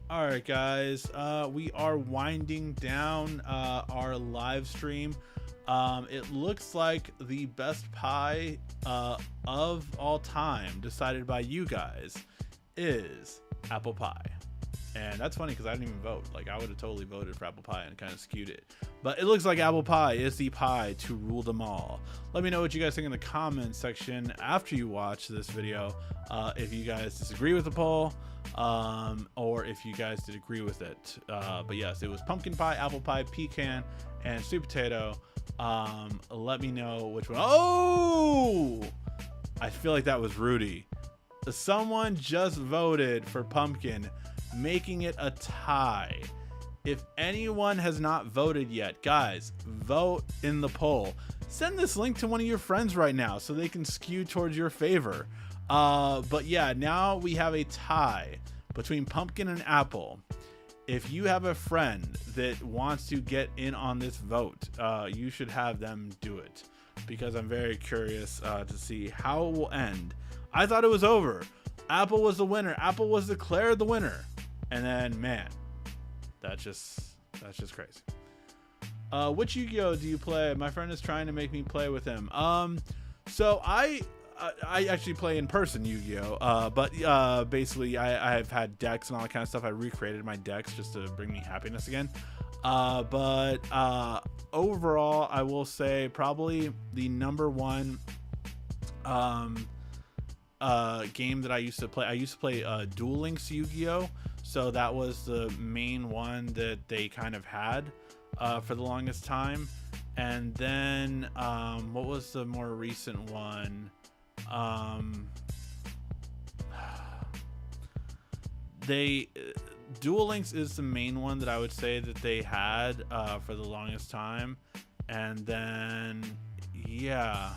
All right, guys. We are winding down our live stream. It looks like the best pie of all time, decided by you guys, is apple pie. And that's funny because I didn't even vote. Like, I would have totally voted for apple pie and kind of skewed it. But it looks like apple pie is the pie to rule them all. Let me know what you guys think in the comments section after you watch this video. If you guys disagree with the poll, or if you guys did agree with it. But yes, it was pumpkin pie, apple pie, pecan, and sweet potato. Let me know which one. Oh! I feel like that was Rudy. Someone just voted for pumpkin. making it a tie. If anyone has not voted yet, guys, vote in the poll. Send this link to one of your friends right now so they can skew towards your favor. But yeah, now we have a tie between pumpkin and apple. If you have a friend that wants to get in on this vote, you should have them do it, because I'm very curious to see how it will end. I thought it was over. Apple was the winner. Apple was declared the winner. And then, man, that's just crazy. Which Yu-Gi-Oh do you play? My friend is trying to make me play with him. So I actually play in person Yu-Gi-Oh, but basically I've had decks and all that kind of stuff. I recreated my decks just to bring me happiness again. But overall, I will say probably the number one game that I used to play Duel Links Yu-Gi-Oh. So that was the main one that they kind of had for the longest time. And then what was the more recent one? Duel Links is the main one that I would say that they had for the longest time. And then yeah,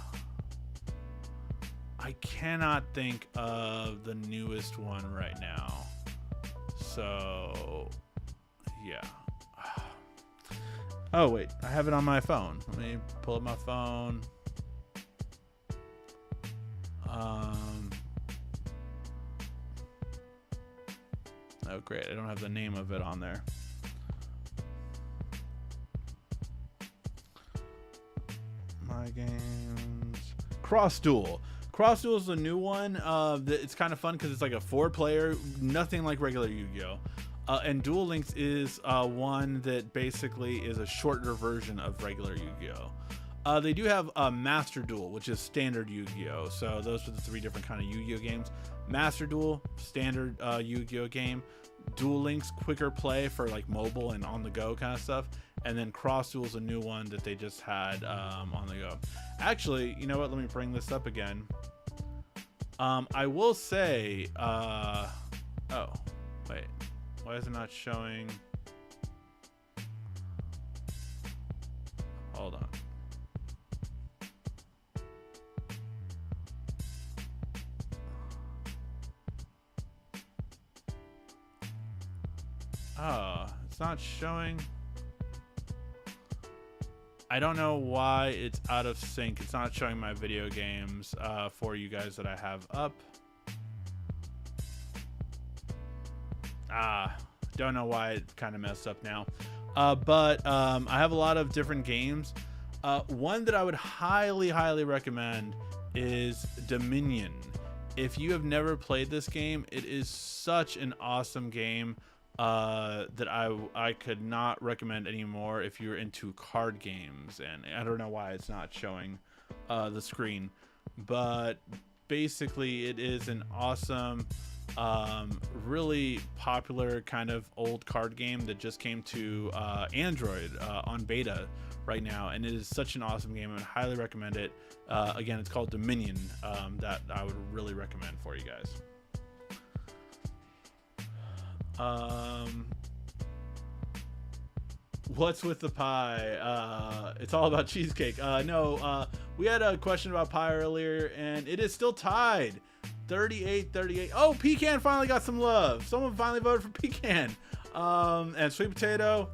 I cannot think of the newest one right now. So yeah. Oh wait, I have it on my phone. Let me pull up my phone. Oh great, I don't have the name of it on there. My games. Cross Duel. Cross Duel is the new one. It's kind of fun because it's like a 4-player, nothing like regular Yu-Gi-Oh. And Duel Links is one that basically is a shorter version of regular Yu-Gi-Oh. They do have Master Duel, which is standard Yu-Gi-Oh. So those are the 3 different kind of Yu-Gi-Oh games. Master Duel, standard Yu-Gi-Oh game. Duel Links, quicker play for like mobile and on the go kind of stuff. And then Cross Duel is a new one that they just had on the go. Actually, you know what? Let me bring this up again. I will say, oh, wait. Why is it not showing? Hold on. Oh, it's not showing. I don't know why it's out of sync. It's not showing my video games for you guys that I have up. Don't know why it kind of messed up now. But I have a lot of different games. One that I would highly recommend is Dominion. If you have never played this game, it is such an awesome game that I could not recommend anymore if you're into card games. And I don't know why it's not showing the screen, but basically it is an awesome, really popular kind of old card game that just came to Android on beta right now, and it is such an awesome game. I would highly recommend it. Again, it's called Dominion. That I would really recommend for you guys. What's with the pie? It's all about cheesecake. No, we had a question about pie earlier, and it is still tied. 38-38. Oh, pecan finally got some love. Someone finally voted for pecan. And sweet potato.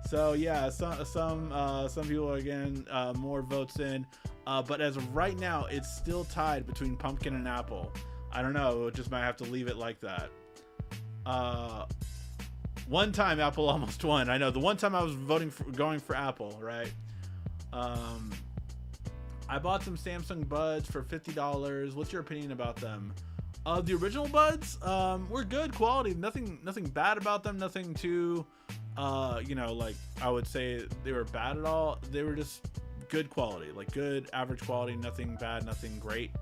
So yeah, some people again, more votes in. But as of right now, it's still tied between pumpkin and apple. I don't know. It just might have to leave it like that. One time Apple almost won. I know the one time I was going for Apple, right? I bought some Samsung buds for $50. What's your opinion about them? The original buds were good quality. Nothing bad about them. Nothing too, like I would say they were bad at all. They were just good quality, like good average quality. Nothing bad, nothing great,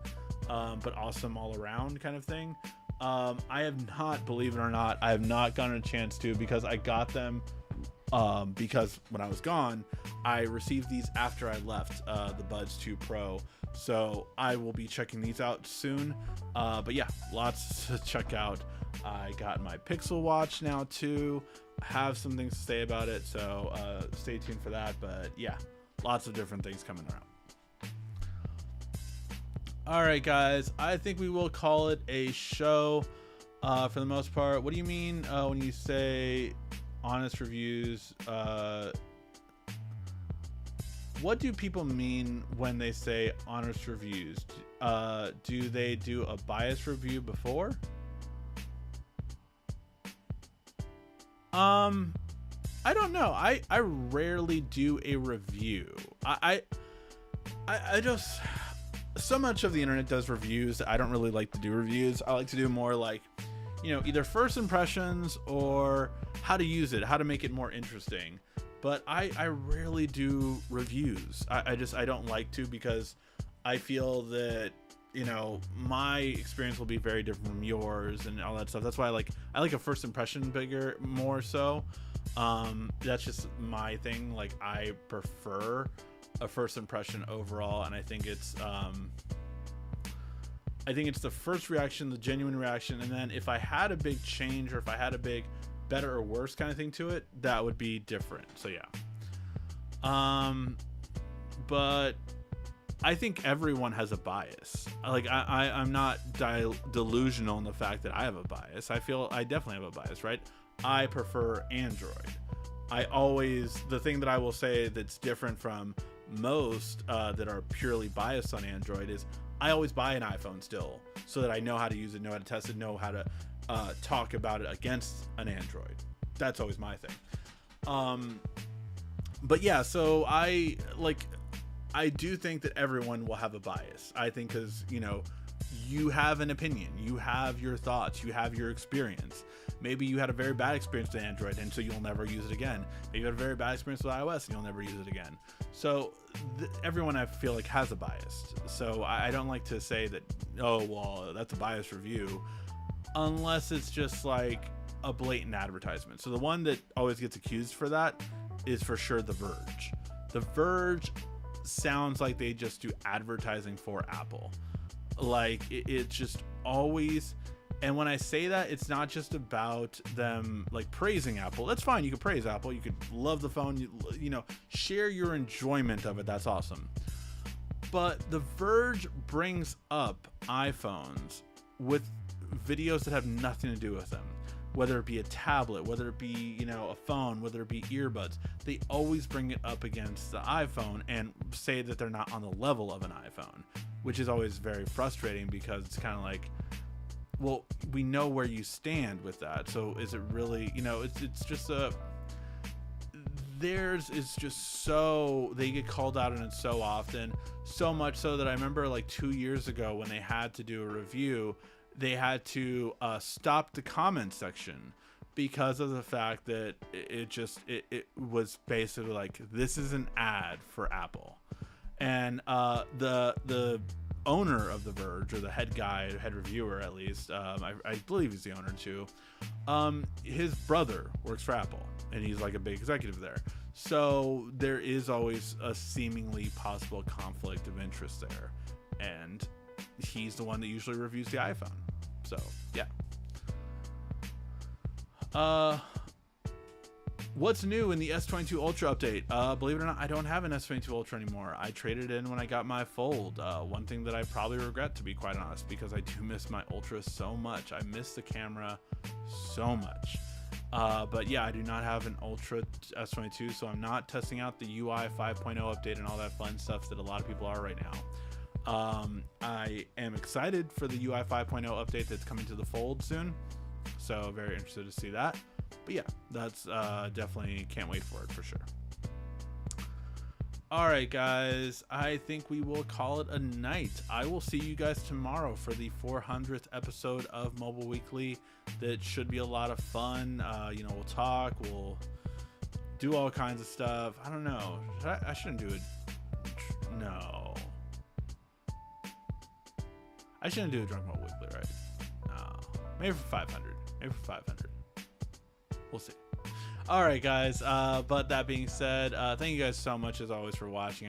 but awesome all around kind of thing. I have not, believe it or not, I have not gotten a chance to, because I got them because when I was gone, I received these after I left the Buds 2 Pro. So I will be checking these out soon. But yeah, lots to check out. I got my Pixel Watch now too. I have some things to say about it, so stay tuned for that. But yeah, lots of different things coming around. All right, guys, I think we will call it a show for the most part. What do you mean when you say honest reviews? What do people mean when they say honest reviews? Do they do a biased review before? I don't know. I rarely do a review. I just, so much of the internet does reviews. I don't really like to do reviews. I like to do more like, you know, either first impressions or how to use it, how to make it more interesting. But I rarely do reviews. I don't like to, because I feel that, you know, my experience will be very different from yours and all that stuff. That's why I like a first impression more so. That's just my thing. Like, I prefer a first impression overall, and I think it's the first reaction, the genuine reaction, and then if I had a big change or if I had a big better or worse kind of thing to it, that would be different. So yeah. But I think everyone has a bias. Like, I'm not delusional in the fact that I have a bias. I feel I definitely have a bias, right? I prefer Android. The thing that I will say that's different from most that are purely biased on Android is I always buy an iPhone still, so that I know how to use it, know how to test it, know how to talk about it against an Android. That's always my thing. But yeah, so I do think that everyone will have a bias. I think because, you know, you have an opinion, you have your thoughts, you have your experience. Maybe you had a very bad experience with Android, and so you'll never use it again. Maybe you had a very bad experience with iOS, and you'll never use it again. So everyone, I feel like, has a bias. So I don't like to say that, oh, well, that's a biased review, unless it's just like a blatant advertisement. So the one that always gets accused for that is for sure The Verge. The Verge sounds like they just do advertising for Apple. Like, it's just always, and when I say that, it's not just about them like praising Apple. That's fine, you can praise Apple, you could love the phone, you know, share your enjoyment of it, that's awesome. But The Verge brings up iPhones with videos that have nothing to do with them, whether it be a tablet, whether it be, you know, a phone, whether it be earbuds. They always bring it up against the iPhone and say that they're not on the level of an iPhone, which is always very frustrating, because it's kind of like, well, we know where you stand with that, so is it really, you know, it's just theirs is just so, they get called out on it so often, so much so that I remember like 2 years ago when they had to do a review, they had to stop the comment section because of the fact that it was basically like, this is an ad for Apple. And the owner of The Verge, or the head reviewer at least, I believe he's the owner too, his brother works for Apple, and he's like a big executive there. So there is always a seemingly possible conflict of interest there, and he's the one that usually reviews the iPhone. So yeah. What's new in the S22 Ultra update? Believe it or not, I don't have an S22 Ultra anymore. I traded in when I got my Fold. One thing that I probably regret, to be quite honest, because I do miss my Ultra so much. I miss the camera so much. But yeah, I do not have an Ultra S22, so I'm not testing out the UI 5.0 update and all that fun stuff that a lot of people are right now. I am excited for the UI 5.0 update that's coming to the Fold soon, so very interested to see that. But yeah, that's definitely can't wait for it for sure. All right, guys, I think we will call it a night. I will see you guys tomorrow for the 400th episode of Mobile Weekly. That should be a lot of fun. You know, we'll talk, we'll do all kinds of stuff. I don't know. I shouldn't do it. No. I shouldn't do a Drunk Mobile Weekly, right? No. Maybe for 500. Maybe for 500. We'll see. All right, guys. But that being said, thank you guys so much as always for watching.